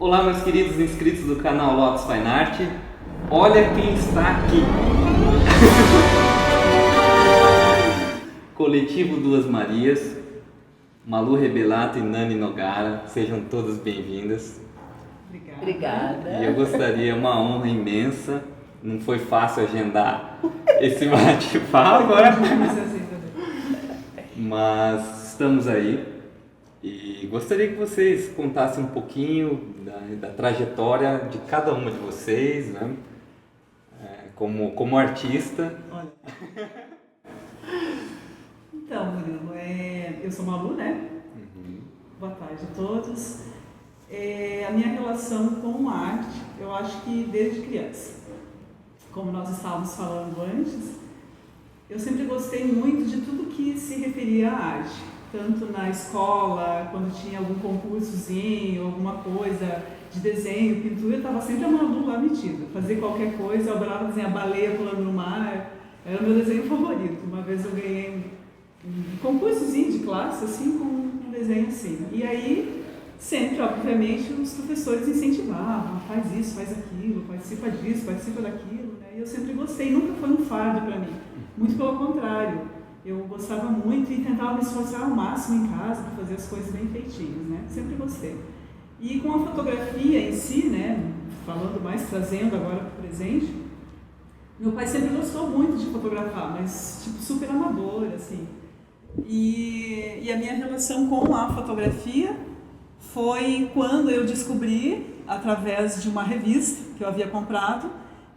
Olá, meus queridos inscritos do canal Lotus Fine Art. Olha quem está aqui. Coletivo Duas Marias, Malu Rebelato e Nani Nogara. Sejam todas bem-vindas. Obrigada. E eu gostaria, uma honra imensa. Não foi fácil agendar esse bate-papo, mas estamos aí. E gostaria que vocês contassem um pouquinho da trajetória de cada uma de vocês, né? Como artista. Olha. Então, Murilo, eu sou Malu, né? Uhum. Boa tarde a todos. A minha relação com a arte, eu acho que desde criança. Como nós estávamos falando antes, eu sempre gostei muito de tudo que se referia à arte. Tanto na escola, quando tinha algum concursozinho, alguma coisa de desenho, pintura, eu estava sempre a Malu lá metida. Fazer qualquer coisa, eu adorava desenhar baleia pulando no mar, era o meu desenho favorito. Uma vez eu ganhei um concursozinho de classe, assim, com um desenho assim. E aí, sempre, obviamente, os professores incentivavam, faz isso, faz aquilo, participa disso, participa daquilo, né? E eu sempre gostei, nunca foi um fardo para mim. Muito pelo contrário. Eu gostava muito e tentava me esforçar ao máximo em casa para fazer as coisas bem feitinhas, né? Sempre gostei. E com a fotografia em si, né? Falando mais, trazendo agora para o presente, meu pai sempre gostou muito de fotografar, mas tipo super amador, assim. E a minha relação com a fotografia foi quando eu descobri, através de uma revista que eu havia comprado,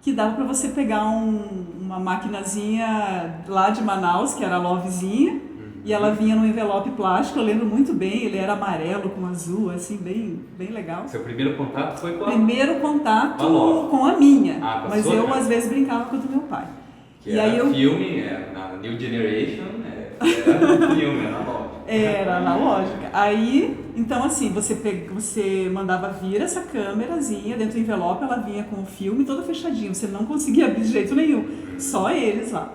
que dava para você pegar uma maquinazinha lá de Manaus, que era a Lovezinha, e ela vinha num envelope plástico, eu lembro muito bem, ele era amarelo com azul, assim, bem legal. Seu primeiro contato foi com a... Primeiro contato com a minha, com a mas sua, eu cara? Às vezes brincava com o do meu pai. Que e era aí filme, na New Generation, era filme, analógico. Era analógica. Aí, então assim, você mandava vir essa câmerazinha dentro do envelope, ela vinha com o filme todo fechadinho, você não conseguia abrir de jeito nenhum, só eles lá.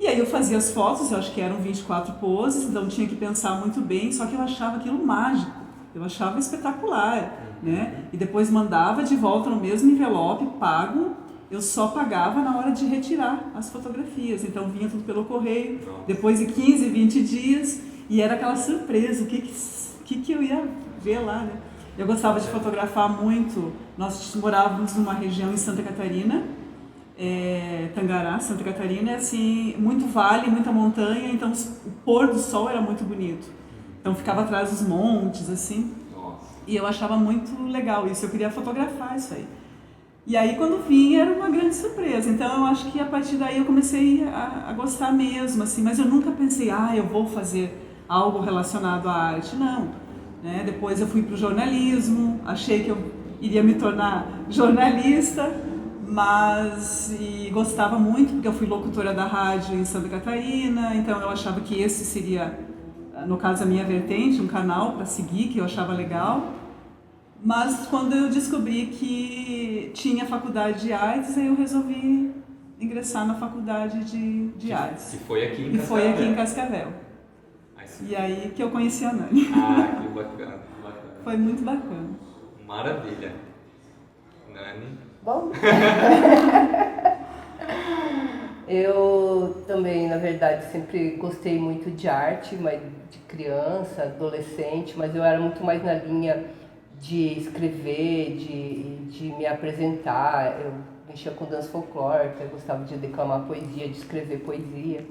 E aí eu fazia as fotos, eu acho que eram 24 poses, então tinha que pensar muito bem, só que eu achava aquilo mágico, eu achava espetacular, né? E depois mandava de volta no mesmo envelope, pago, eu só pagava na hora de retirar as fotografias, então vinha tudo pelo correio, depois de 15, 20 dias, e era aquela surpresa, o que eu ia ver lá, né? Eu gostava de fotografar muito, nós morávamos numa região em Santa Catarina, Tangará, Santa Catarina, é assim, muito vale, muita montanha, então o pôr do sol era muito bonito. Então ficava atrás dos montes, assim, e eu achava muito legal isso, eu queria fotografar isso aí. E aí quando vinha era uma grande surpresa, então eu acho que a partir daí eu comecei a gostar mesmo, assim, mas eu nunca pensei, eu vou fazer algo relacionado à arte, não. Né? Depois eu fui para o jornalismo, achei que eu iria me tornar jornalista, e gostava muito, porque eu fui locutora da rádio em Santa Catarina, então eu achava que esse seria, no caso, a minha vertente, um canal para seguir, que eu achava legal. Mas quando eu descobri que tinha faculdade de artes, aí eu resolvi ingressar na faculdade de artes. E foi aqui em Cascavel. E foi aqui em Cascavel. E aí que eu conheci a Nani. Que bacana, que bacana. Foi muito bacana. Maravilha. Nani? Bom, eu também, na verdade, sempre gostei muito de arte, mas de criança, adolescente, mas eu era muito mais na linha de escrever, de me apresentar. Eu mexia com dança folclórica, eu gostava de declamar poesia, de escrever poesia.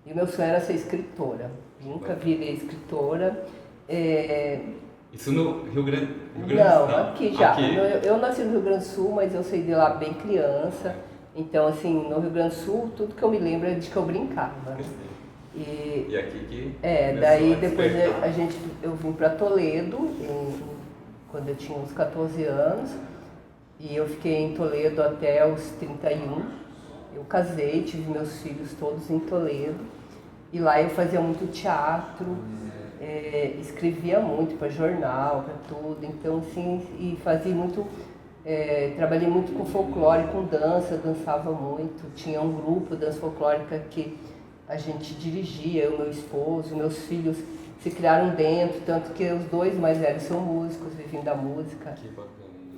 E o meu sonho era ser escritora. Nunca virei escritora. Isso no Rio Grande do Sul? Não, aqui já. Aqui. Eu nasci no Rio Grande do Sul, mas eu saí de lá bem criança. Então, assim, no Rio Grande do Sul, tudo que eu me lembro é de que eu brincava. E aqui que... daí depois eu vim para Toledo, quando eu tinha uns 14 anos. E eu fiquei em Toledo até os 31. Eu casei, tive meus filhos todos em Toledo. E lá eu fazia muito teatro. Escrevia muito para jornal, para tudo, então assim, e fazia muito, trabalhei muito com folclore, com dança, dançava muito, tinha um grupo dança folclórica que a gente dirigia, eu, meu esposo, meus filhos se criaram dentro, tanto que os dois mais velhos são músicos, vivem da música. Que bacana.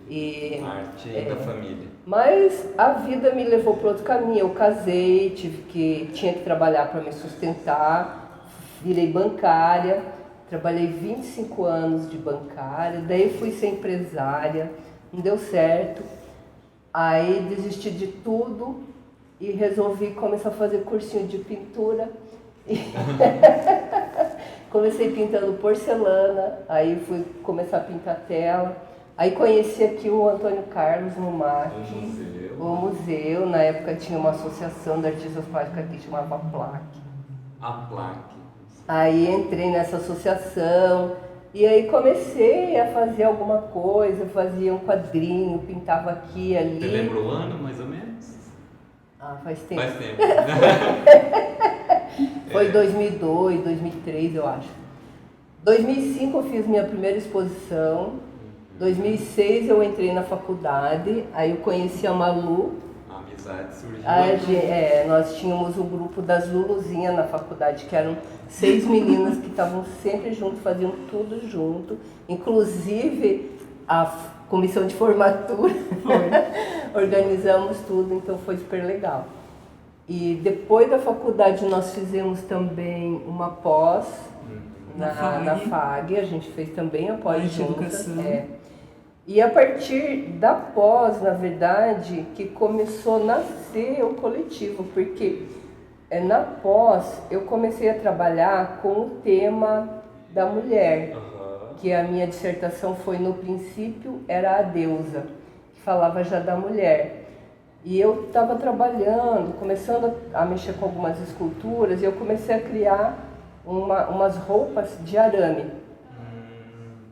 E, Arte da família. mas a vida me levou para outro caminho. Eu casei, tinha que trabalhar para me sustentar, virei bancária, trabalhei 25 anos de bancária, daí fui ser empresária, não deu certo. Aí desisti de tudo e resolvi começar a fazer cursinho de pintura. Comecei pintando porcelana, aí fui começar a pintar tela. Aí conheci aqui o Antônio Carlos no MAC, o museu. Na época tinha uma associação de artistas plásticos aqui que chamava PLAC. A plaque. Aí entrei nessa associação e aí comecei a fazer alguma coisa, fazia um quadrinho, pintava aqui e ali. Você lembra o ano, mais ou menos? Ah, faz tempo. Faz tempo. Foi 2002, 2003, eu acho. 2005 eu fiz minha primeira exposição. 2006 eu entrei na faculdade, aí eu conheci a Malu. A amizade surgiu. Nós tínhamos o grupo das Luluzinhas na faculdade, que eram 6 meninas que estavam sempre junto, faziam tudo junto. Inclusive a comissão de formatura. Organizamos tudo, então foi super legal. E depois da faculdade nós fizemos também uma pós na FAG, a gente fez também a pós juntas. E a partir da pós, na verdade, que começou a nascer o coletivo, porque na pós eu comecei a trabalhar com o tema da mulher, que a minha dissertação foi no princípio era a deusa, que falava já da mulher. E eu estava trabalhando, começando a mexer com algumas esculturas, e eu comecei a criar umas roupas de arame.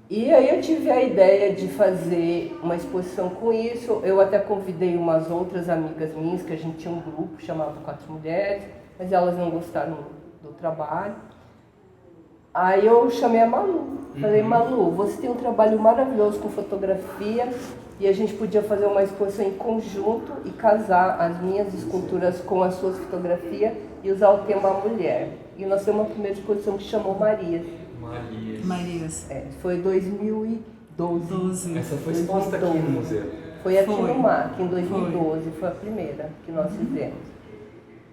E aí eu tive a ideia de fazer uma exposição com isso. Eu até convidei umas outras amigas minhas, que a gente tinha um grupo chamado 4 Mulheres, mas elas não gostaram do trabalho. Aí eu chamei a Malu. Falei, Malu, você tem um trabalho maravilhoso com fotografia e a gente podia fazer uma exposição em conjunto e casar as minhas esculturas com as suas fotografias e usar o tema mulher. E nós temos uma primeira exposição que chamou Marias. Marias. Foi 2012. Essa foi exposta aqui no museu. Foi aqui no MAC, em 2012, foi a primeira que nós fizemos.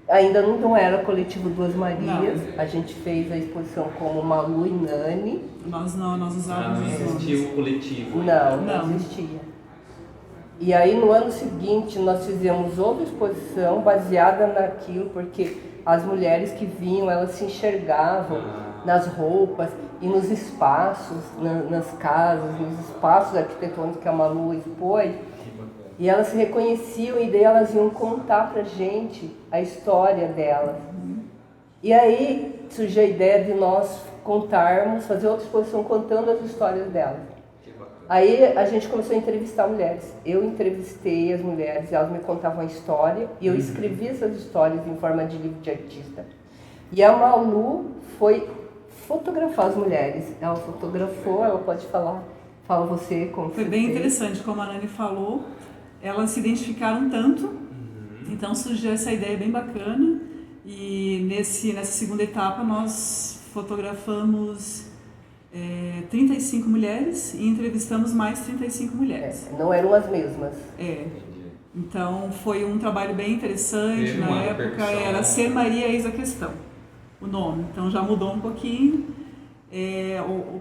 Ainda não era coletivo Duas Marias, a gente fez a exposição como Malu e Nani. Nós usávamos não existia o coletivo. Não existia. E aí no ano seguinte nós fizemos outra exposição baseada naquilo, porque as mulheres que vinham, elas se enxergavam nas roupas e nos espaços, nas casas, nos espaços arquitetônicos que a Malu expôs. E elas se reconheciam e daí elas iam contar pra gente a história delas. E aí surgiu a ideia de nós contarmos, fazer outra exposição contando as histórias delas. Aí a gente começou a entrevistar mulheres. Eu entrevistei as mulheres, elas me contavam a história e eu escrevi essas histórias em forma de livro de artista. E a Malu foi fotografar as mulheres. Ela fotografou, ela pode falar. Fala você como foi bem interessante, como a Nani falou. Elas se identificaram tanto, então surgiu essa ideia bem bacana. E nessa segunda etapa nós fotografamos 35 mulheres e entrevistamos mais 35 mulheres. Não eram as mesmas. Então foi um trabalho bem interessante. Na época era Ser Maria Eis a Questão, o nome. Então já mudou um pouquinho.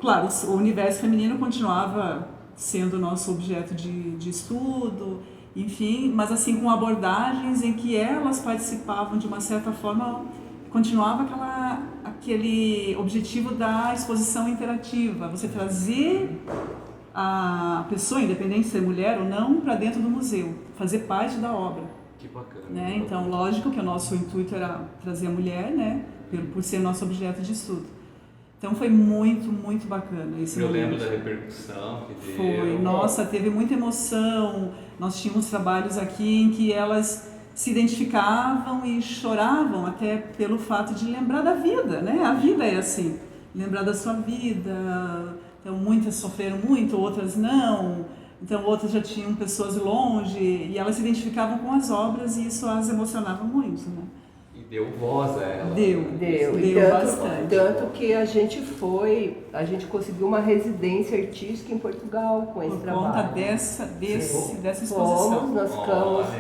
Claro, o universo feminino continuava sendo o nosso objeto de estudo, enfim, mas assim com abordagens em que elas participavam de uma certa forma, continuava aquele objetivo da exposição interativa, você trazer a pessoa, independente de ser mulher ou não, para dentro do museu, fazer parte da obra. Que bacana. Né? Então, lógico que o nosso intuito era trazer a mulher, né, por ser nosso objeto de estudo. Então foi muito, muito bacana esse momento. Eu lembro da repercussão que deu. Foi, nossa, teve muita emoção. Nós tínhamos trabalhos aqui em que elas se identificavam e choravam até pelo fato de lembrar da vida, né? A vida é assim, lembrar da sua vida. Então muitas sofreram muito, outras não. Então outras já tinham pessoas longe e elas se identificavam com as obras e isso as emocionava muito, né? E deu voz a ela. Deu E bastante. tanto que a gente conseguiu uma residência artística em Portugal com esse Por trabalho. conta dessa exposição. Fomos, nós ficamos Olha, que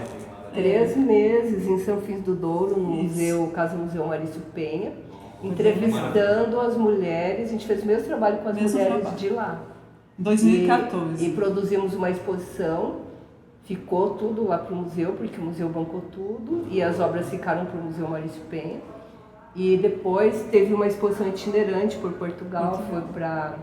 maravilha. 3 meses em São Fins do Douro, no Isso. Casa Museu Marício Penha, Nossa, entrevistando as mulheres. A gente fez o mesmo trabalho com as Mesmo mulheres trabalho. de lá. 2014. E produzimos uma exposição, ficou tudo lá para o museu, porque o museu bancou tudo, e as obras ficaram para o Museu Marício Penha. E depois teve uma exposição itinerante por Portugal, foi para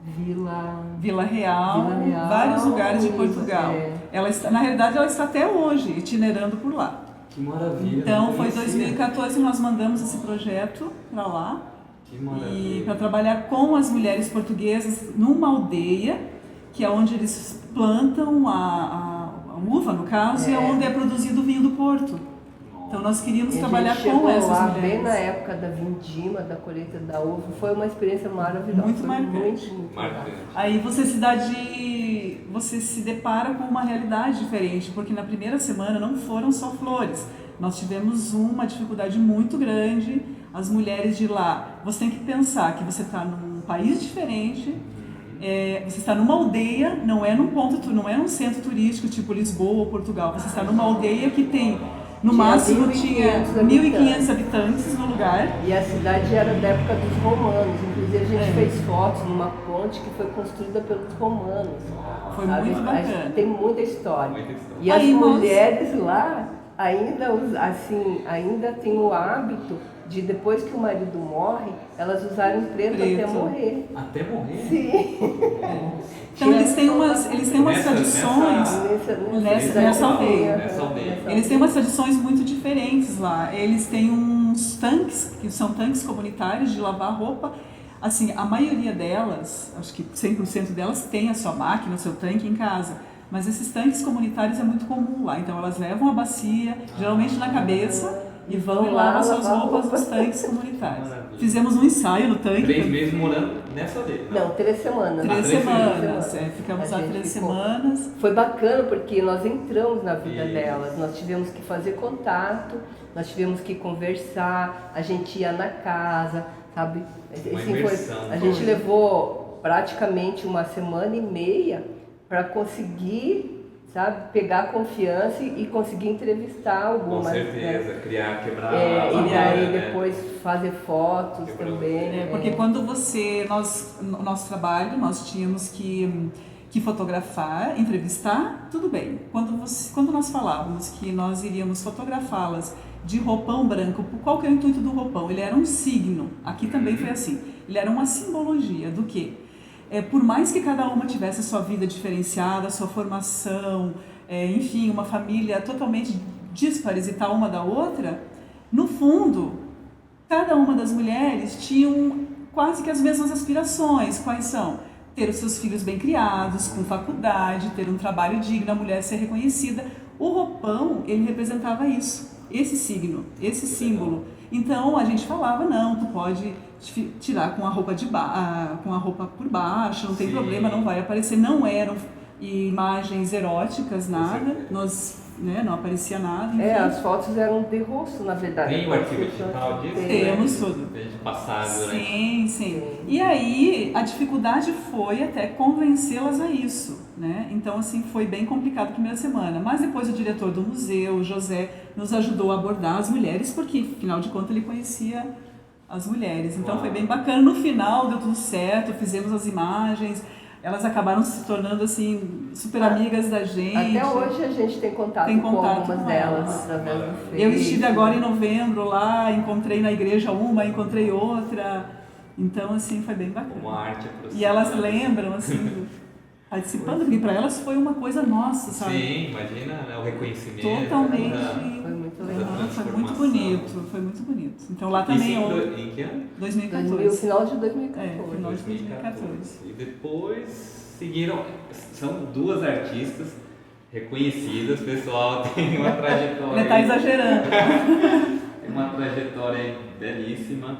Vila Real, Vila Real, vários lugares de isso, Portugal. é. Ela está, na realidade, ela está até hoje itinerando por lá. Que maravilha. Então, não foi conhecia. 2014 que nós mandamos esse projeto para lá. Que E maravilha. para trabalhar com as mulheres portuguesas numa aldeia, que é onde eles plantam a uva, no caso, e é onde é produzido o vinho do Porto. Então nós queríamos E a trabalhar gente com chegou essas lá mulheres. bem na época da vindima, da colheita da uva. Foi uma experiência maravilhosa. Muito foi marcante. muito Marcante. legal. Aí você se depara com uma realidade diferente, porque na primeira semana não foram só flores. Nós tivemos uma dificuldade muito grande. As mulheres de lá, você tem que pensar que você está num país diferente, você está numa aldeia, não é num centro turístico tipo Lisboa ou Portugal. Você está numa aldeia que tem, no Tinha máximo, 1.500 tinha 1.500 habitantes no lugar. E a cidade era da época dos romanos. Inclusive a gente fez fotos numa ponte que foi construída pelos romanos. Foi sabe? muito bacana. Tem muita história. Muita história. E as Aí nós- mulheres lá ainda têm o hábito de, depois que o marido morre, elas usarem preto até Preto. morrer. Até morrer? Sim. Então eles têm umas tradições. Nessa aldeia. Nessa aldeia. Eles têm umas tradições muito diferentes lá. Eles têm uns tanques, que são tanques comunitários de lavar roupa. Assim, a maioria delas, acho que 100% delas, tem a sua máquina, o seu tanque em casa. Mas esses tanques comunitários é muito comum lá. Então elas levam a bacia, geralmente na cabeça, e vão e lavam suas roupas nos tanques comunitários. Maravilha. Fizemos um ensaio no tanque. 3 meses morando nessa aldeia. Não, 3 semanas. 3 três semanas. semanas. Ficamos A lá gente 3 ficou. semanas. Foi bacana porque nós entramos na vida Isso. delas, nós tivemos que fazer contato, nós tivemos que conversar, a gente ia na casa, sabe? Uma Assim, imersão, a gente levou praticamente 1 semana e meia para conseguir, sabe, pegar confiança e conseguir entrevistar algumas. Com certeza, né? quebrar E a barreira, aí né? depois fazer fotos Quebrar a também. barreira. Porque quando no nosso trabalho, nós tínhamos que fotografar, entrevistar, tudo bem. Quando nós falávamos que nós iríamos fotografá-las de roupão branco, qual que é o intuito do roupão? Ele era um signo, aqui também foi assim, ele era uma simbologia do quê? Por mais que cada uma tivesse a sua vida diferenciada, a sua formação, enfim, uma família totalmente dispares uma da outra, no fundo, cada uma das mulheres tinham quase que as mesmas aspirações. Quais são? Ter os seus filhos bem criados, com faculdade, ter um trabalho digno, a mulher ser reconhecida. O roupão, ele representava isso, esse signo, esse símbolo. Então a gente falava, não, tu pode tirar com a roupa com a roupa por baixo, não tem Sim. problema, não vai aparecer. Não eram imagens eróticas, nada, não aparecia nada. Enfim. As fotos eram de rosto, na verdade. Tem o arquivo digital disso? Temos tudo. Pra gente passar durante... Sim. E aí, a dificuldade foi até convencê-las a isso, né? Então, assim, foi bem complicado a primeira semana. Mas depois o diretor do museu, o José, nos ajudou a abordar as mulheres, porque, afinal de contas, ele conhecia as mulheres. Então, foi bem bacana. No final, deu tudo certo, fizemos as imagens. Elas acabaram se tornando, assim, super amigas da gente. Até hoje a gente tem contato com algumas delas através do Facebook. Eu estive agora em novembro lá, encontrei na igreja uma, encontrei outra. Então, assim, foi bem bacana. Uma arte aproximada. E elas lembram, assim, participando, porque para elas foi uma coisa nossa, sabe? Sim, imagina, né, o reconhecimento. Totalmente. Foi muito legal. Foi muito bonito, foi muito bonito. Então lá também Isso em que ano? 2014. O final de 2014. Final de 2014. E depois seguiram, são 2 artistas reconhecidas, pessoal, tem uma trajetória. Ele tá exagerando. Tem uma trajetória belíssima.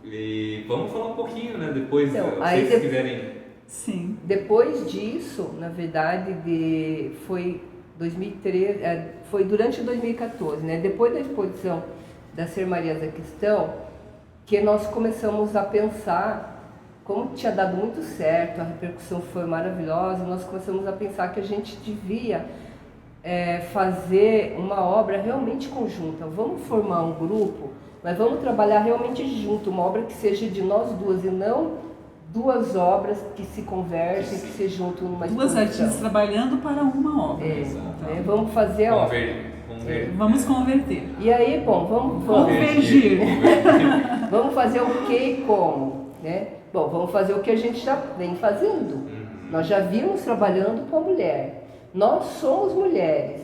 E vamos falar um pouquinho, né? Depois, Então, se aí vocês quiserem. Sim. Depois disso, na verdade, foi 2013, foi durante 2014, né? Depois da exposição da Ser Marias da Questão, que nós começamos a pensar, como tinha dado muito certo, a repercussão foi maravilhosa, nós começamos a pensar que a gente devia fazer uma obra realmente conjunta. Vamos formar um grupo, mas vamos trabalhar realmente junto, uma obra que seja de nós duas e não duas obras que se conversem, que se juntam numa exposição. Duas artistas trabalhando para uma obra. Vamos fazer a obra. Vamos converter. E aí, bom, vamos convergir. Vamos fazer o que e como, né? Bom, vamos fazer o que a gente já vem fazendo. Nós já vimos trabalhando com a mulher. Nós somos mulheres,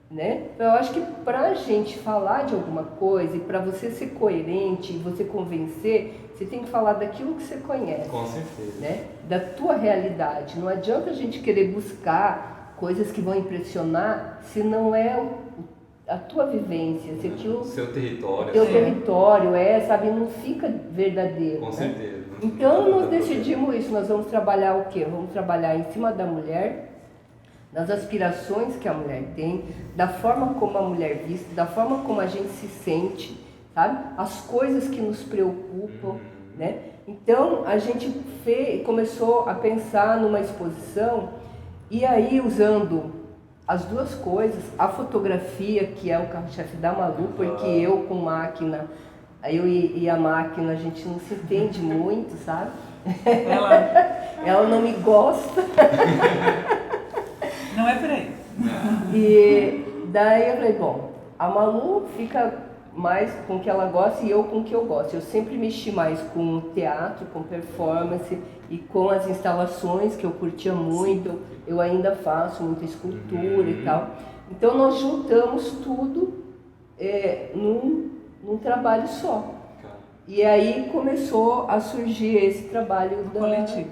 né? Eu acho que para a gente falar de alguma coisa e para você ser coerente e você convencer, você tem que falar daquilo que você conhece. Com certeza. Né? Da tua realidade. Não adianta a gente querer buscar coisas que vão impressionar se não é a tua vivência, se aquilo... Seu território. Teu território, sabe? Não fica verdadeiro. Com certeza. Então nós decidimos isso, nós vamos trabalhar o quê? Vamos trabalhar em cima da mulher, das aspirações que a mulher tem, da forma como a mulher viste, da forma como a gente se sente, sabe? As coisas que nos preocupam, né? Então a gente começou a pensar numa exposição e aí usando as duas coisas, a fotografia, que é o carro-chefe da Malu, porque eu com máquina, eu e a máquina, a gente não se entende muito, sabe? Ela não me gosta. Não é por aí. E daí eu falei, bom, a Malu fica mais com o que ela gosta e eu com o que eu gosto. Eu sempre mexi mais com teatro, com performance e com as instalações que eu curtia muito. Eu ainda faço muita escultura e tal. Então nós juntamos tudo num trabalho só. E aí começou a surgir esse trabalho do coletivo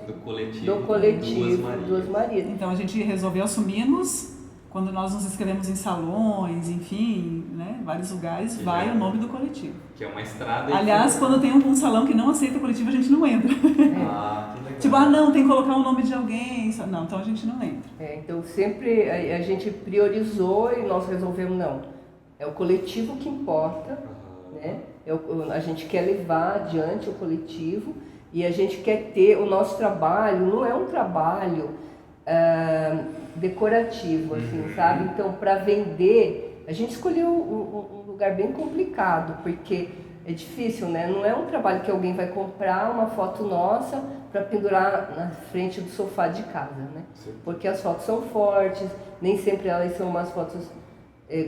Duas Marias. Então a gente resolveu assumirmos, quando nós nos inscrevemos em salões, enfim, né, vários lugares, vai o nome do coletivo. Que é uma estrada. Aliás, quando tem um salão que não aceita o coletivo, a gente não entra. Que legal. Tipo, não, tem que colocar o nome de alguém. Não, então a gente não entra. Então sempre a gente priorizou e nós resolvemos, não, é o coletivo que importa, né? A gente quer levar adiante o coletivo e a gente quer ter o nosso trabalho, não é um trabalho decorativo, assim, sabe? Então, para vender, a gente escolheu um lugar bem complicado, porque é difícil, né? Não é um trabalho que alguém vai comprar uma foto nossa para pendurar na frente do sofá de casa, né? Sim. Porque as fotos são fortes, nem sempre elas são umas fotos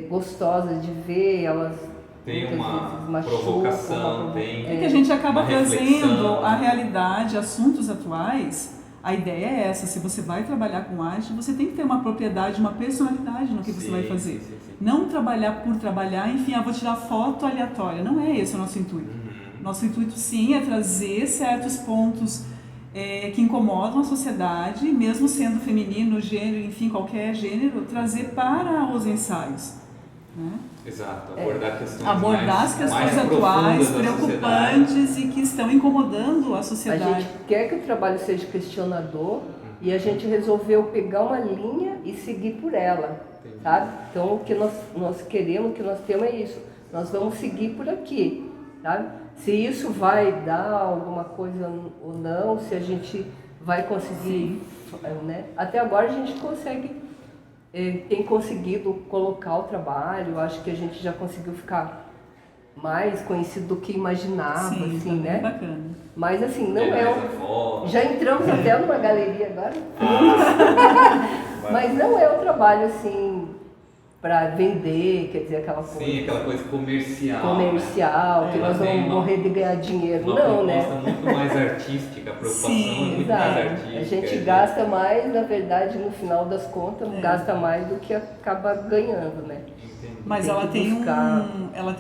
gostosas de ver, elas... Tem uma provocação, tem... É que a gente acaba trazendo a realidade, assuntos atuais. A ideia é essa, se você vai trabalhar com arte, você tem que ter uma propriedade, uma personalidade no que você vai fazer. Sim. Não trabalhar por trabalhar, enfim, vou tirar foto aleatória. Não é esse o nosso intuito. Nosso intuito, sim, é trazer certos pontos que incomodam a sociedade, mesmo sendo feminino, gênero, enfim, qualquer gênero, trazer para os ensaios. Né? Exato, abordar questões as questões atuais, preocupantes e que estão incomodando a sociedade. A gente quer que o trabalho seja questionador e a gente resolveu pegar uma linha e seguir por ela, sabe? Então o que nós queremos, o que nós temos é isso. Nós vamos seguir por aqui, sabe? Se isso vai dar alguma coisa ou não, se a gente vai conseguir, né? Até agora a gente tem conseguido colocar o trabalho, acho que a gente já conseguiu ficar mais conhecido do que imaginava, sim, assim, né? Bacana. Mas assim, não já entramos até numa galeria agora, mas não é um trabalho assim para vender, quer dizer, aquela coisa. Sim, aquela coisa comercial. Comercial, né? Que nós vamos morrer de ganhar dinheiro, não, né? Uma proposta muito mais artística, a preocupação é muito exato. mais artística. A gente gasta mais, na verdade, no final das contas, gasta mais do que acaba ganhando, né? Mas ela tem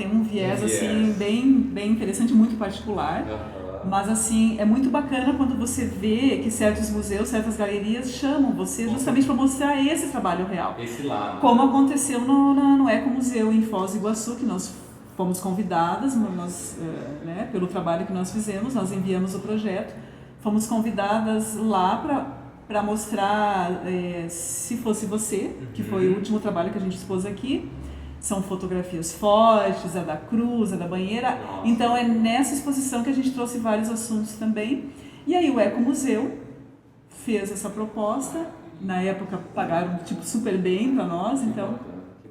um viés assim bem interessante, muito particular. Mas assim, é muito bacana quando você vê que certos museus, certas galerias chamam você justamente para mostrar esse trabalho real. Esse lado. Como aconteceu no Ecomuseu em Foz do Iguaçu, que nós fomos convidadas, pelo trabalho que nós fizemos, nós enviamos o projeto, fomos convidadas lá para mostrar Se Fosse Você, que foi o último trabalho que a gente expôs aqui. São fotografias fortes, a da cruz, a da banheira. Nossa. Então é nessa exposição que a gente trouxe vários assuntos também. E aí o Ecomuseu fez essa proposta. Na época pagaram tipo super bem para nós, então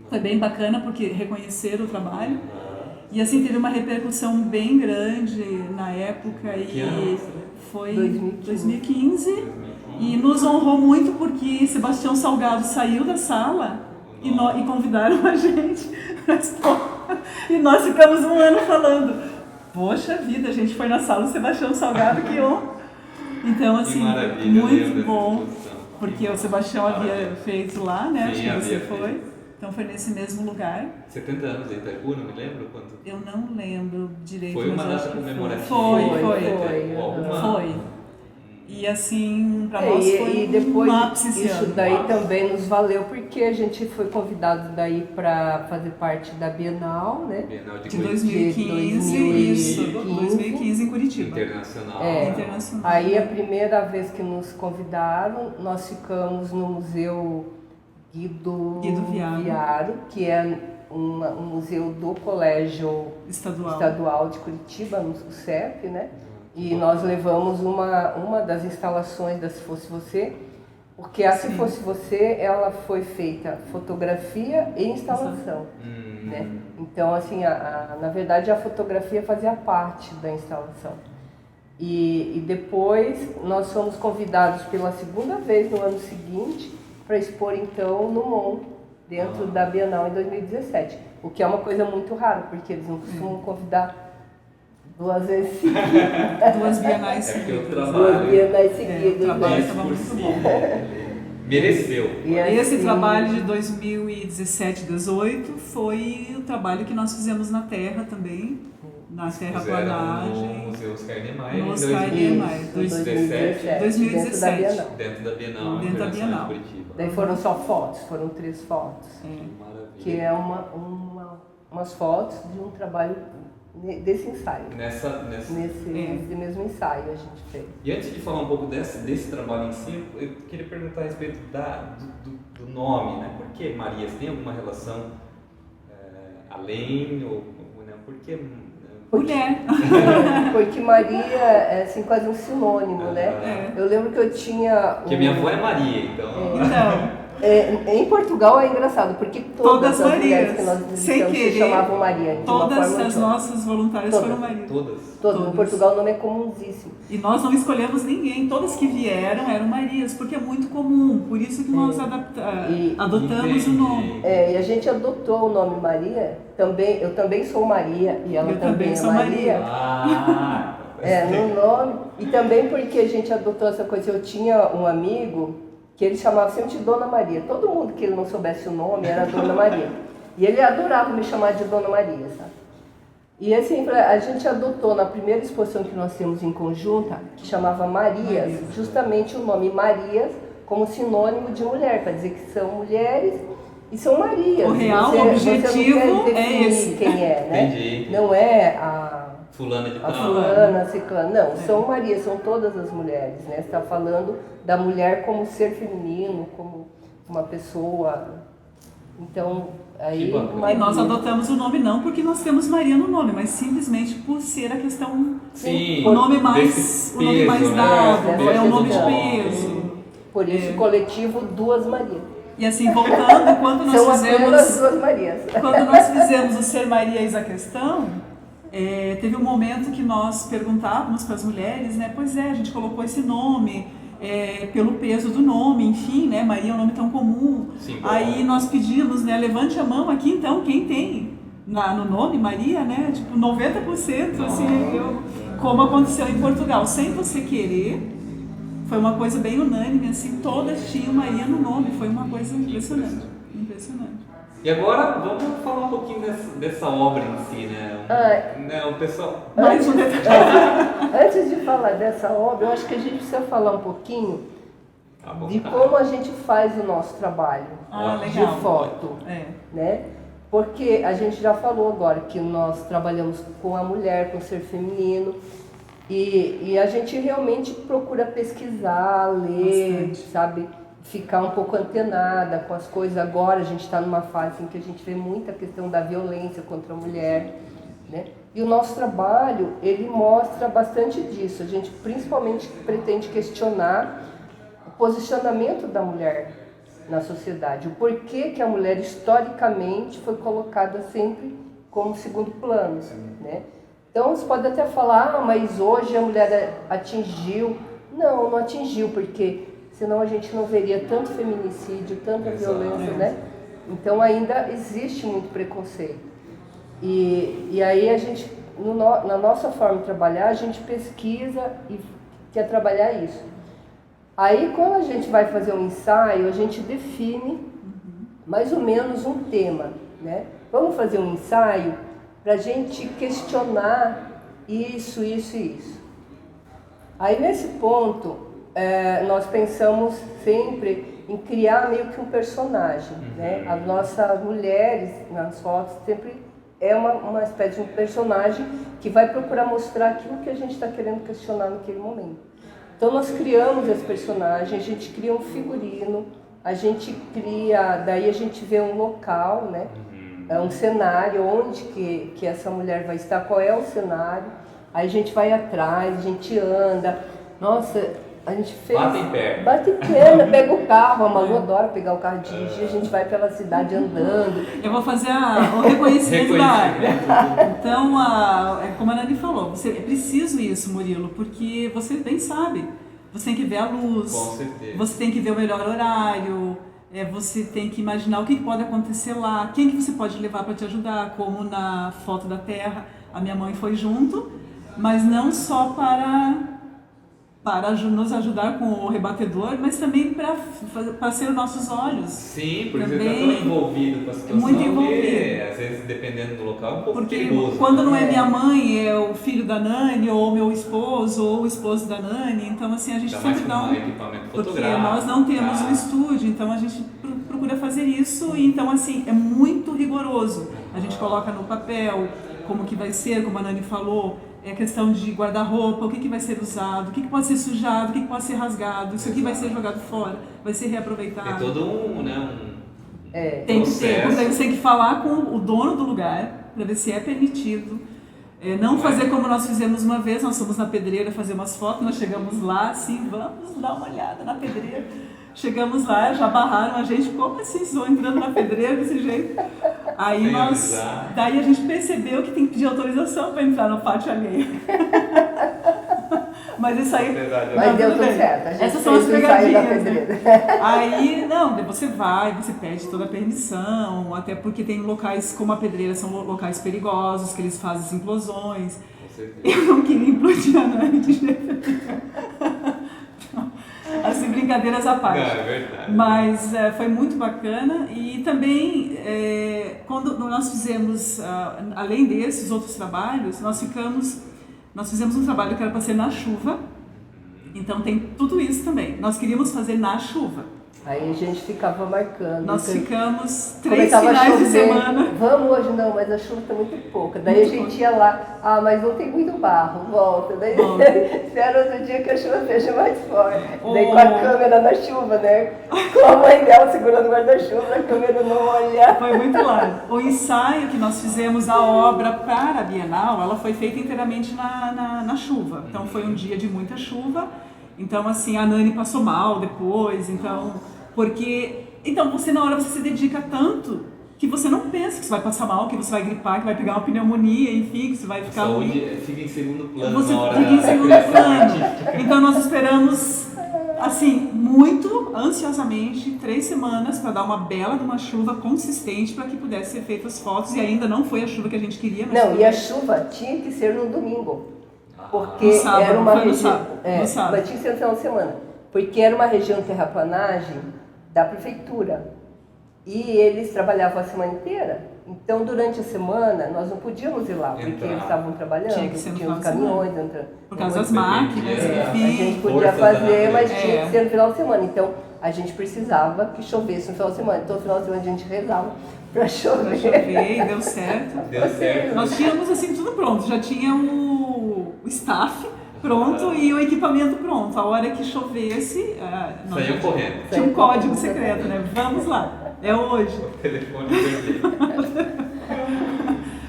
foi bem bacana porque reconheceram o trabalho. E assim teve uma repercussão bem grande na época e foi 2015 e nos honrou muito porque Sebastião Salgado saiu da sala e convidaram a gente para expor. E nós ficamos um ano falando, poxa vida, a gente foi na sala do Sebastião Salgado, que honra. Então assim, muito bom. Porque o Sebastião havia feito lá, né? Sim, acho que você feito. foi. Então foi nesse mesmo lugar. 70 anos de Itaipu, não me lembro quanto. Eu não lembro direito. Foi uma mas data acho que comemorativa. Foi. E assim, para nós foi e depois um ápice esse isso ano. daí também nos valeu porque a gente foi convidado daí para fazer parte da Bienal, né? Bienal de De Curitiba. 2015, isso, 2015 em Curitiba. Internacional. Internacional. Aí a primeira vez que nos convidaram, nós ficamos no Museu Guido Viaro, que é um museu do Colégio Estadual de Curitiba, no CEP, né? E nós levamos uma das instalações da Se Fosse Você, porque a Se Fosse Você, ela foi feita fotografia e instalação, né? Então, assim, na verdade, a fotografia fazia parte da instalação. E depois nós fomos convidados pela segunda vez no ano seguinte para expor, então, no MON, dentro da Bienal em 2017. O que é uma coisa muito rara, porque eles não costumam convidar 2 vezes seguidas. 2 bienais seguidas. Duas bienais seguidas. O trabalho estava muito bom. Mereceu. E assim, Esse trabalho de 2017-18 foi o trabalho que nós fizemos na Terra também, na terraplanagem. No Museu Oscar Niemeyer. No Oscar Niemeyer, 2017. Dentro da Bienal. Dentro da Bienal. De Curitiba. Daí foram só fotos, foram 3 fotos. Maravilha. Que é umas fotos de um trabalho desse ensaio. Nesse mesmo ensaio a gente fez. E antes de falar um pouco desse trabalho em si, eu queria perguntar a respeito do nome, né? Por que Marias? Tem alguma relação além? Ou né? Por que... Mulher. Porque Maria é assim, quase um sinônimo, né? Eu lembro que eu tinha... Porque minha avó é Maria, então... em Portugal é engraçado, porque todas as mulheres que nós visitamos se chamavam Maria. Todas as nossas voluntárias foram Maria. Todas. No Portugal o nome é comunsíssimo. E nós não escolhemos ninguém, todas que vieram eram Marias, porque é muito comum, por isso que nós adotamos o nome. E a gente adotou o nome Maria, eu também sou Maria e ela também é Maria. No nome. E também porque a gente adotou essa coisa, eu tinha um amigo que ele chamava sempre de Dona Maria. Todo mundo que ele não soubesse o nome era Dona Maria. E ele adorava me chamar de Dona Maria, sabe? E assim, a gente adotou na primeira exposição que nós temos em conjunta, que chamava Marias, justamente o nome Marias como sinônimo de mulher, para dizer que são mulheres e são Marias. O real objetivo você não quer definir esse. Quem é, né? Entendi. Não é a Fulana de a fulana, a ciclana. Não, são Marias, são todas as mulheres, né? Você está falando da mulher como ser feminino, como uma pessoa. Então, aí... E nós adotamos o nome não porque nós temos Maria no nome, mas simplesmente por ser a questão... Sim, o nome mais dado, é um nome de peso. Por isso, coletivo Duas Marias. E assim, voltando, quando nós são fizemos... Duas Marias. Quando nós fizemos o Ser Maria Eis a Questão... teve um momento que nós perguntávamos para as mulheres, né? Pois é, a gente colocou esse nome pelo peso do nome, enfim, né? Maria é um nome tão comum. Sim, aí nós pedimos, né? Levante a mão aqui, então, quem tem no nome Maria, né? Tipo, 90%, assim, como aconteceu em Portugal, sem você querer. Foi uma coisa bem unânime, assim, todas tinham Maria no nome. Foi uma coisa impressionante. E agora vamos falar um pouquinho dessa obra em si, né? O pessoal... Antes de falar dessa obra, eu acho que a gente precisa falar um pouquinho de como a gente faz o nosso trabalho de foto, né? Porque a gente já falou agora que nós trabalhamos com a mulher, com o ser feminino, e a gente realmente procura pesquisar, ler, sabe? ficar um pouco antenada com as coisas. Agora a gente está numa fase em que a gente vê muita questão da violência contra a mulher, né? E o nosso trabalho, ele mostra bastante disso. A gente principalmente pretende questionar o posicionamento da mulher na sociedade, o porquê que a mulher historicamente foi colocada sempre como segundo plano, né? Então você pode até falar, mas hoje a mulher atingiu. Não atingiu, porque senão a gente não veria tanto feminicídio, tanta violência, né? Então ainda existe muito preconceito. E aí a gente, na nossa forma de trabalhar, a gente pesquisa e quer trabalhar isso. Aí quando a gente vai fazer um ensaio, a gente define mais ou menos um tema, né? Vamos fazer um ensaio para a gente questionar isso, isso e isso. Aí nesse ponto, nós pensamos sempre em criar meio que um personagem, né? As nossas mulheres nas fotos sempre é uma espécie de um personagem que vai procurar mostrar aquilo que a gente está querendo questionar naquele momento. Então nós criamos esse personagem, a gente cria um figurino, a gente cria, daí a gente vê um local, né? Um cenário, onde que essa mulher vai estar, qual é o cenário, aí a gente vai atrás, a gente anda, nossa, a gente fez... Bate perna, pega o carro, a Malu adora pegar o carro e dirigir, a gente vai pela cidade andando. Eu vou fazer o reconhecimento da área. Então, como a Nani falou, é preciso isso, Murilo, porque você bem sabe, você tem que ver a luz, com certeza. Você tem que ver o melhor horário, você tem que imaginar o que pode acontecer lá, quem que você pode levar para te ajudar, como na foto da Terra, a minha mãe foi junto, mas não só para nos ajudar com o rebatedor, mas também para ser os nossos olhos. Sim, porque também, você está tão envolvido com a situação, muito envolvido. que às vezes, dependendo do local, é um pouco porque perigoso. Quando não é minha mãe, é o filho da Nani, ou meu esposo, ou o esposo da Nani, então assim, a gente sempre dá um equipamento porque fotográfico. nós não temos um estúdio, então a gente procura fazer isso, e então assim, é muito rigoroso. A gente coloca no papel como que vai ser, como a Nani falou, é questão de guarda-roupa, o que vai ser usado, o que pode ser sujado, o que pode ser rasgado, isso aqui vai ser jogado fora, vai ser reaproveitado. É todo tem que ter, porque você tem que falar com o dono do lugar para ver se é permitido. Não fazer como nós fizemos uma vez, nós fomos na pedreira fazer umas fotos, nós chegamos lá assim, vamos dar uma olhada na pedreira. Chegamos lá, já barraram a gente, como assim, estou entrando na pedreira desse jeito? Aí daí a gente percebeu que tem que pedir autorização para entrar no pátio alheio. Mas isso aí... Mas deu tudo certo, a gente essas são as pegadinhas, né? Aí, você pede toda a permissão, até porque tem locais como a pedreira, são locais perigosos, que eles fazem implosões. Eu não queria implodir a Nani de jeito nenhum. Assim, brincadeiras à parte. É verdade. Mas foi muito bacana, e também quando nós fizemos, além desses outros trabalhos, nós fizemos um trabalho que era para ser na chuva, então tem tudo isso também. Nós queríamos fazer na chuva. Aí a gente ficava marcando. Nós ficamos 3 finais de semana. Vamos hoje não, mas a chuva está muito pouca. Daí a gente ia lá, mas não tem muito barro, volta. Daí espera outro dia que a chuva seja mais forte. Daí com a câmera na chuva, né? Com a mãe dela segurando o guarda-chuva, a câmera não olha. Foi muito lá. O ensaio que nós fizemos, a obra para a Bienal, ela foi feita inteiramente na chuva. Então foi um dia de muita chuva. Então, assim, a Nani passou mal depois, então você na hora você se dedica tanto que você não pensa que você vai passar mal, que você vai gripar, que vai pegar uma pneumonia, enfim, que você vai ficar ruim. Fica em segundo plano. Você na hora fica em segundo plano. Então nós esperamos, assim, muito ansiosamente 3 semanas para dar uma bela de uma chuva consistente para que pudesse ser feitas fotos, e ainda não foi a chuva que a gente queria. Mas não, e a chuva tinha que ser no domingo. Porque no sábado, era uma região. Mas tinha que ser no final de semana. Porque era uma região de terraplanagem da prefeitura. E eles trabalhavam a semana inteira. Então, durante a semana, nós não podíamos ir lá, porque eles estavam trabalhando, tinha os caminhões entrando. Por causa das máquinas, enfim. A gente podia fazer, mas tinha que ser no final de semana. Então, a gente precisava que chovesse no final de semana. Então, no final de semana, a gente rezava para chover. E deu certo. Deu certo. Nós tínhamos, assim, tudo pronto. Já tinha o staff, pronto e o equipamento pronto. A hora que chovesse, Saiu correndo. tinha um código secreto, né? Vamos lá, é hoje. O telefone vermelho.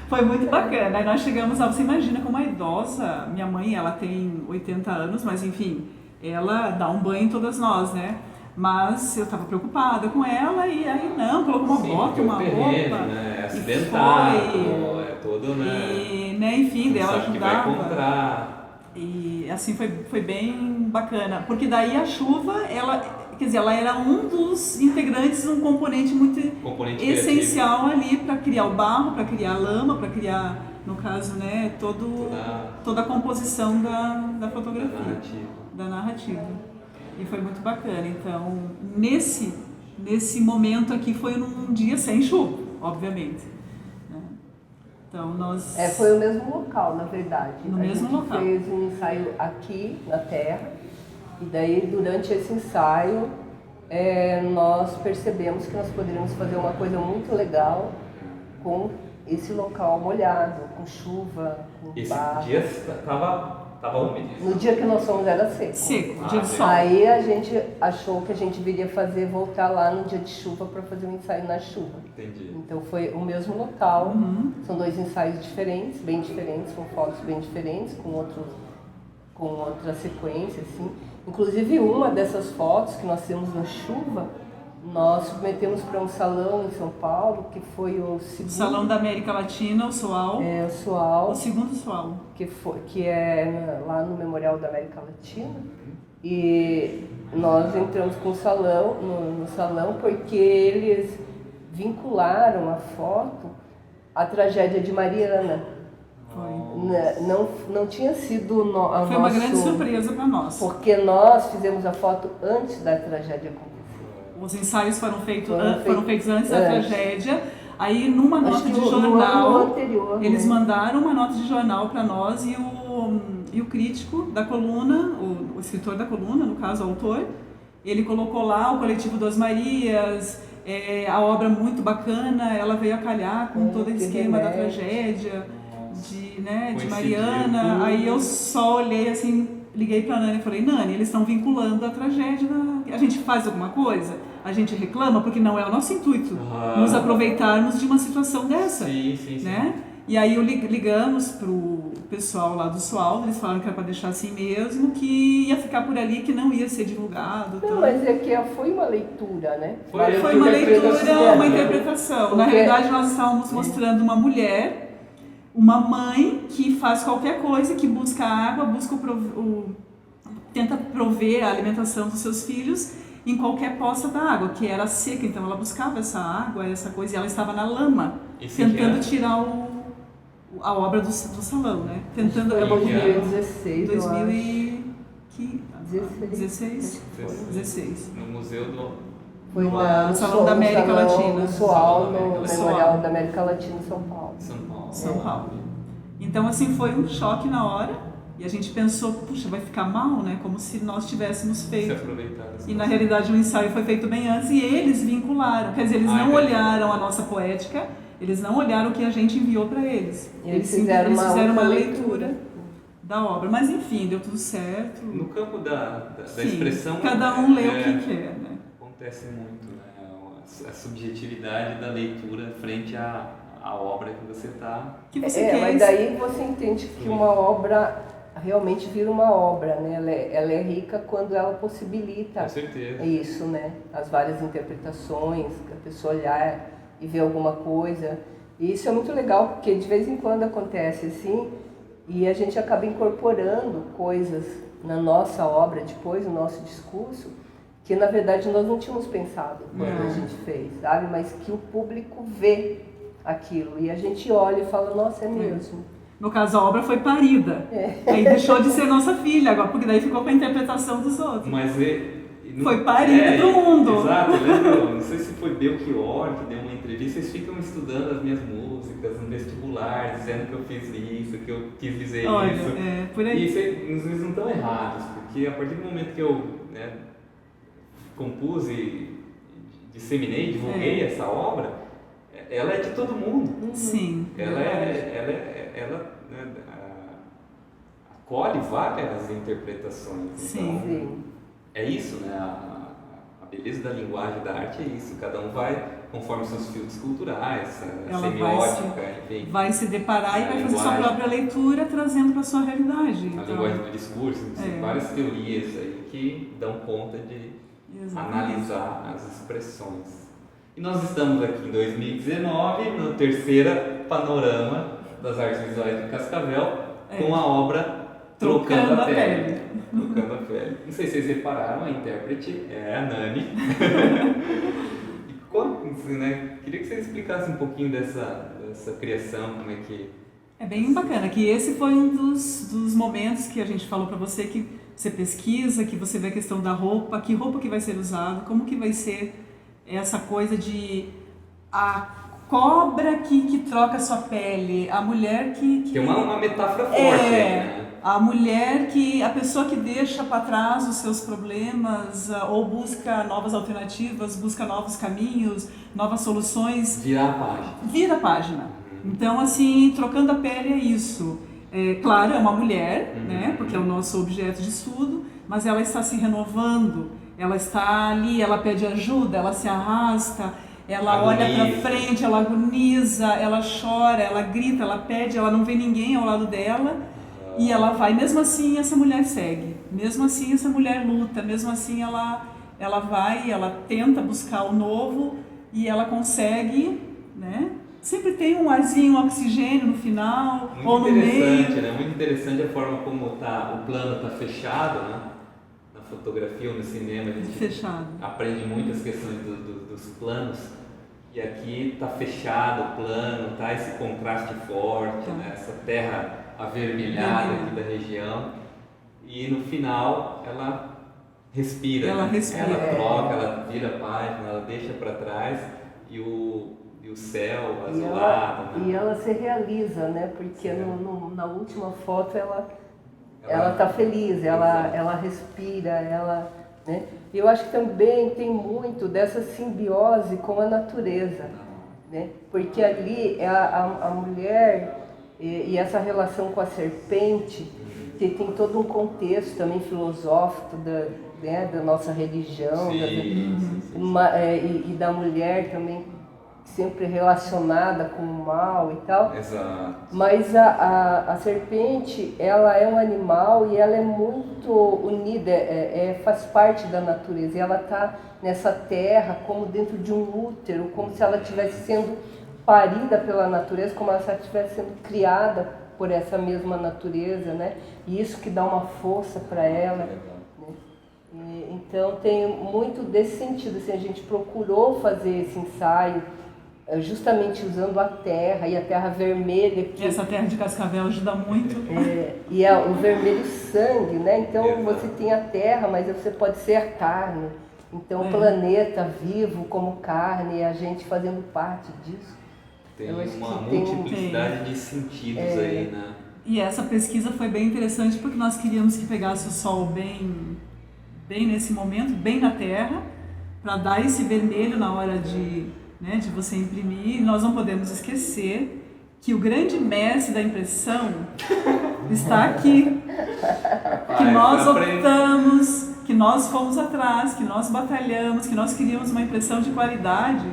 Foi muito bacana. Aí nós chegamos lá, você imagina como a idosa, minha mãe, ela tem 80 anos, mas enfim, ela dá um banho em todas nós, né? Mas eu estava preocupada com ela e aí não, colocou uma bota, uma terreno, roupa. né? É acidentado, é todo, né? E, né, enfim, dela sabe que vai ajudava. encontrar. E assim foi bem bacana, porque daí a chuva, quer dizer, ela era um dos integrantes, um componente muito essencial ali para criar o barro, para criar a lama, para criar, no caso, né, toda a composição da fotografia, da narrativa. E foi muito bacana. Então, nesse momento aqui foi num dia sem chuva, obviamente. Então nós... foi o mesmo local, na verdade. No mesmo local. A gente fez um ensaio aqui na Terra e daí durante esse ensaio nós percebemos que nós poderíamos fazer uma coisa muito legal com esse local molhado, com chuva, com barro. Esse dia estava úmido. No dia que nós fomos era seco. Seco, dia de sol. Aí a gente achou que a gente viria voltar lá no dia de chuva para fazer um ensaio na chuva. Entendi. Então foi o mesmo local, são 2 ensaios diferentes, bem diferentes, com fotos bem diferentes, com outra sequência, assim. Inclusive uma dessas fotos que nós temos na chuva, nós submetemos para um salão em São Paulo, que foi o segundo... Salão da América Latina, o SOAL. O SOAL. O segundo SOAL. Que é lá no Memorial da América Latina. E nós entramos com o salão, no salão porque eles vincularam a foto à tragédia de Mariana. Não tinha sido Foi uma grande surpresa para nós. Porque nós fizemos a foto antes da tragédia acontecer. Os ensaios foram feitos antes da tragédia. Aí, numa nota de jornal, eles mandaram uma nota de jornal para nós e o crítico da coluna, o escritor da coluna, no caso, o autor, ele colocou lá o Coletivo das Marias, a obra muito bacana, ela veio a calhar com todo o esquema da tragédia de Mariana. Aí eu só olhei assim, liguei para a Nani e falei, Nani, eles estão vinculando a tragédia, a gente faz alguma coisa? A gente reclama porque não é o nosso intuito nos aproveitarmos de uma situação dessa, né? E aí ligamos pro pessoal lá do SOAL, eles falaram que era para deixar assim mesmo, que ia ficar por ali, que não ia ser divulgado. Não, mas é que foi uma leitura, né? Foi uma leitura, uma interpretação. Na realidade, nós estávamos mostrando uma mulher, uma mãe que faz qualquer coisa, que busca água, tenta prover a alimentação dos seus filhos em qualquer poça da água, que era seca, então ela buscava essa água, essa coisa, e ela estava na lama, tentando tirar a obra do salão, né? Tentando... 2016, 2016. No Museu do... Foi no Salão da América Latina. No SOAL, no Memorial da América Latina em São Paulo. São Paulo. Então, assim, foi um choque na hora. E a gente pensou, puxa, vai ficar mal, né? Como se nós tivéssemos feito. E na realidade o ensaio foi feito bem antes e eles vincularam. Quer dizer, eles não olharam a nossa poética, eles não olharam o que a gente enviou para eles. Eles fizeram uma leitura da obra. Mas enfim, deu tudo certo. No campo da expressão... Cada um lê o que quer, né? Acontece muito, né? A subjetividade da leitura frente à obra que você está... Mas daí você entende que uma obra... realmente vira uma obra, né? Ela é rica quando ela possibilita isso, né? As várias interpretações, a pessoa olhar e ver alguma coisa. E isso é muito legal, porque de vez em quando acontece assim, e a gente acaba incorporando coisas na nossa obra, depois no nosso discurso, que na verdade nós não tínhamos pensado quando a gente fez, sabe? Mas que o público vê aquilo, e a gente olha e fala, nossa, é mesmo. No caso, a obra foi parida. Aí deixou de ser nossa filha agora, porque daí ficou com a interpretação dos outros. Mas foi parida pro mundo. Exato, eu lembro, não sei se foi Belchior que deu uma entrevista, eles ficam estudando as minhas músicas no vestibular, dizendo que eu fiz isso, que eu quis dizer isso. Por aí. E isso, eles não estão errados, porque a partir do momento que eu compus e disseminei, divulguei essa obra, ela é de todo mundo. Sim. Ela acolhe várias interpretações. Sim. Então, Sim. é isso, né? A beleza da linguagem, da arte é isso. Cada um vai conforme seus filtros culturais, a Ela semiótica, enfim. vai se deparar e A vai fazer sua linguagem. própria leitura trazendo para sua realidade. A Então, linguagem do discurso, tem É. várias teorias aí que dão conta de exatamente. analisar as expressões. E nós estamos aqui em 2019, no terceiro panorama das artes visuais de Cascavel, com a obra Trocando a Pele. Trocando a Pele. Não sei se vocês repararam, a intérprete é a Nani. E né, queria que vocês explicassem um pouquinho dessa criação, como é que... É bem bacana, que esse foi um dos momentos que a gente falou para você, que você pesquisa, que você vê a questão da roupa, que roupa que vai ser usada, como que vai ser essa coisa de a cobra que troca a sua pele, a mulher que é uma metáfora forte, né? a mulher a pessoa que deixa para trás os seus problemas, ou busca novas alternativas, busca novos caminhos, novas soluções. Virar a página. Vira a página. Então, assim, trocando a pele é isso. Claro, é uma mulher, né? Porque é o nosso objeto de estudo, mas ela está se renovando, ela está ali, ela pede ajuda, ela se arrasta, ela olha para frente, ela agoniza, ela chora, ela grita, ela pede, ela não vê ninguém ao lado dela e ela vai. Mesmo assim, essa mulher segue, mesmo assim, essa mulher luta, mesmo assim, ela vai, ela tenta buscar o novo e ela consegue, né? Sempre tem um arzinho, um oxigênio no final, muito ou no meio. Né? Muito interessante a forma como o plano está fechado, né? Na fotografia ou no cinema a gente Fechado. aprende muito as questões dos planos. E aqui está fechado o plano, tá esse contraste forte, né? Essa terra avermelhada aqui da região. E no final ela respira. Ela né? respira. Ela troca, ela vira a página, ela deixa para trás e o céu azulado. E ela se realiza, né? Porque na última foto ela tá feliz, ela respira, né? E eu acho que também tem muito dessa simbiose com a natureza, né? Porque ali a mulher e essa relação com a serpente, que tem todo um contexto também filosófico da nossa religião, e da mulher também, sempre relacionada com o mal e tal. Exato. Mas a serpente, ela é um animal e ela é muito unida, faz parte da natureza. E ela está nessa terra como dentro de um útero, como se ela estivesse sendo parida pela natureza, como se ela estivesse sendo criada por essa mesma natureza, né? E isso que dá uma força para ela. Né? Então tem muito desse sentido, assim, a gente procurou fazer esse ensaio justamente usando a terra e a terra vermelha. Essa terra de Cascavel ajuda muito. E é o vermelho sangue, né? Então você tem a terra, mas você pode ser a carne. Então o planeta vivo como carne e a gente fazendo parte disso. Tem uma multiplicidade de sentidos aí, né? E essa pesquisa foi bem interessante porque nós queríamos que pegasse o sol bem nesse momento, bem na terra, para dar esse vermelho na hora de você imprimir. E nós não podemos esquecer que o grande mestre da impressão está aqui, que nós optamos, que nós fomos atrás, que nós batalhamos, que nós queríamos uma impressão de qualidade.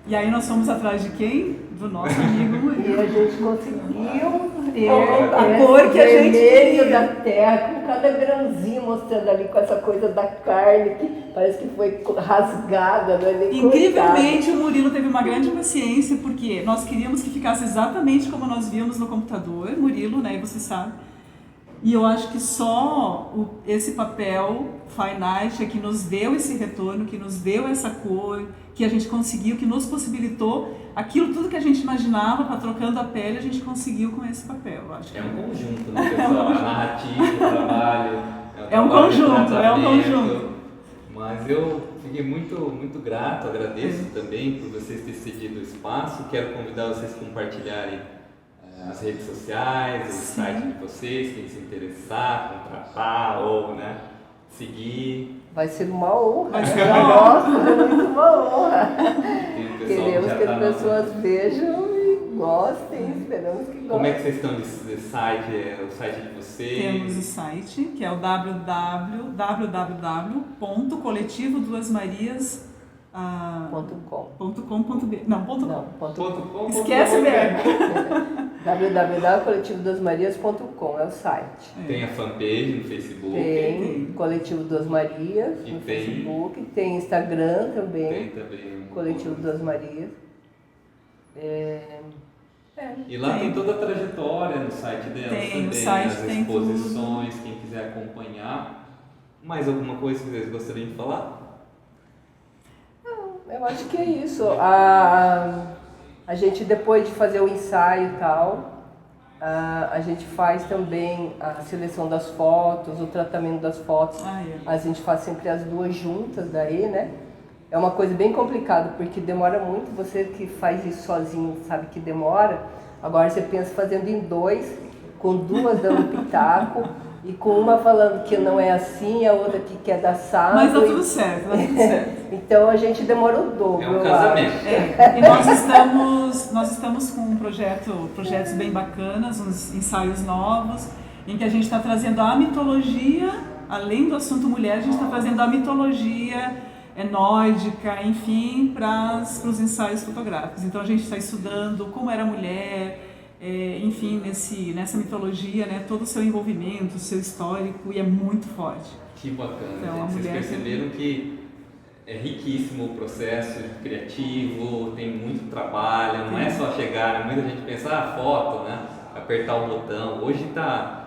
E aí nós fomos atrás de quem? Do nosso amigo Murilo. E a gente conseguiu ter a cor que a gente queria da terra, com cada grãozinho mostrando ali com essa coisa da carne que parece que foi rasgada, não é nem Incrivelmente o Murilo teve uma grande paciência, porque nós queríamos que ficasse exatamente como nós víamos no computador, Murilo, né, você sabe. E eu acho que só esse papel Fine Art é que nos deu esse retorno, que nos deu essa cor, que a gente conseguiu, que nos possibilitou aquilo tudo que a gente imaginava para Trocando a Pele, a gente conseguiu com esse papel. Eu acho. É um conjunto, né, pessoal? A narrativa, o trabalho. É um conjunto. Mas eu fiquei muito grato, agradeço também por vocês terem cedido o espaço. Quero convidar vocês a compartilharem as redes sociais, o site de vocês, quem se interessar, contratar ou seguir. Vai ser uma honra. Vai ser para nós, é muito uma honra. Queremos que as pessoas vejam e gostem, esperamos que gostem. Como é que vocês estão de site, o site de vocês? Temos o site, que é o www.coletivoduasmarias.com.br. Não, ponto Não, .com. .com. Esquece mesmo. www.coletivoduasmarias.com é o site. Tem a fanpage no Facebook. Tem Coletivo Duas Marias E no tem- Facebook, tem Instagram Tem também, também. Coletivo Duas Marias. E lá tem toda a trajetória no site dela Tem, também, o site as tem exposições, quem quiser acompanhar. Mais alguma coisa que vocês gostariam de falar? Eu acho que é isso. A gente, depois de fazer o ensaio e tal, a gente faz também a seleção das fotos, o tratamento das fotos. A gente faz sempre as duas juntas daí, né? É uma coisa bem complicada, porque demora muito. Você que faz isso sozinho sabe que demora. Agora você pensa fazendo em dois, com duas dando pitaco, e com uma falando que não é assim, a outra que quer dar assado. Mas tá tudo certo, tá tudo certo. Então a gente demora o dobro. É um eu casamento. acho. E nós estamos com um projetos bem bacanas, uns ensaios novos, em que a gente está trazendo a mitologia, além do assunto mulher, a gente está trazendo a mitologia nórdica, enfim, para os ensaios fotográficos. Então a gente está estudando como era a mulher, enfim, nessa mitologia, né, todo o seu envolvimento, o seu histórico, e é muito forte. Que bacana, Então, a gente. Vocês mulher perceberam que é riquíssimo o processo criativo, tem muito trabalho, não é só chegar, né? Muita gente pensa, foto, né? Apertar o botão. Hoje tá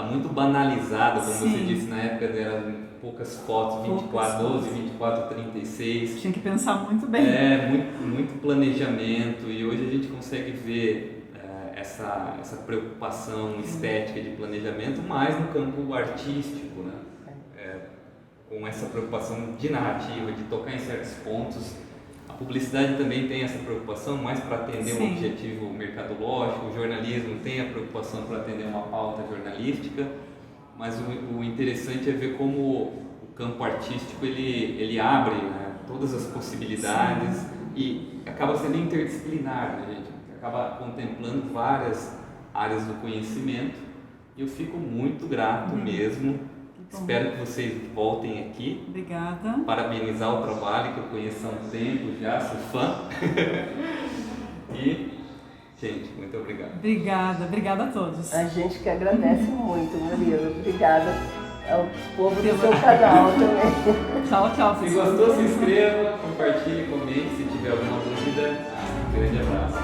muito banalizado, como Sim. você disse, na época eram poucas fotos, 24, 12, 24, 36. Tinha que pensar muito bem. Muito planejamento, e hoje a gente consegue ver essa preocupação estética de planejamento mais no campo artístico, né? Com essa preocupação de narrativa, de tocar em certos pontos. A publicidade também tem essa preocupação mais para atender um Sim. objetivo mercadológico, o jornalismo tem a preocupação para atender uma pauta jornalística, mas o interessante é ver como o campo artístico ele abre, né, todas as possibilidades. Sim. E acaba sendo interdisciplinar, né, gente? Acaba contemplando várias áreas do conhecimento, e eu fico muito grato mesmo. Espero que vocês voltem aqui. Obrigada. Parabenizar o trabalho, que eu conheço há um tempo já, sou fã. E, gente, muito obrigado. Obrigada a todos. A gente que agradece muito, Murilo. Obrigada ao povo do seu canal também. Tchau. Se gostou, se inscreva, compartilhe, comente. Se tiver alguma dúvida, um grande abraço.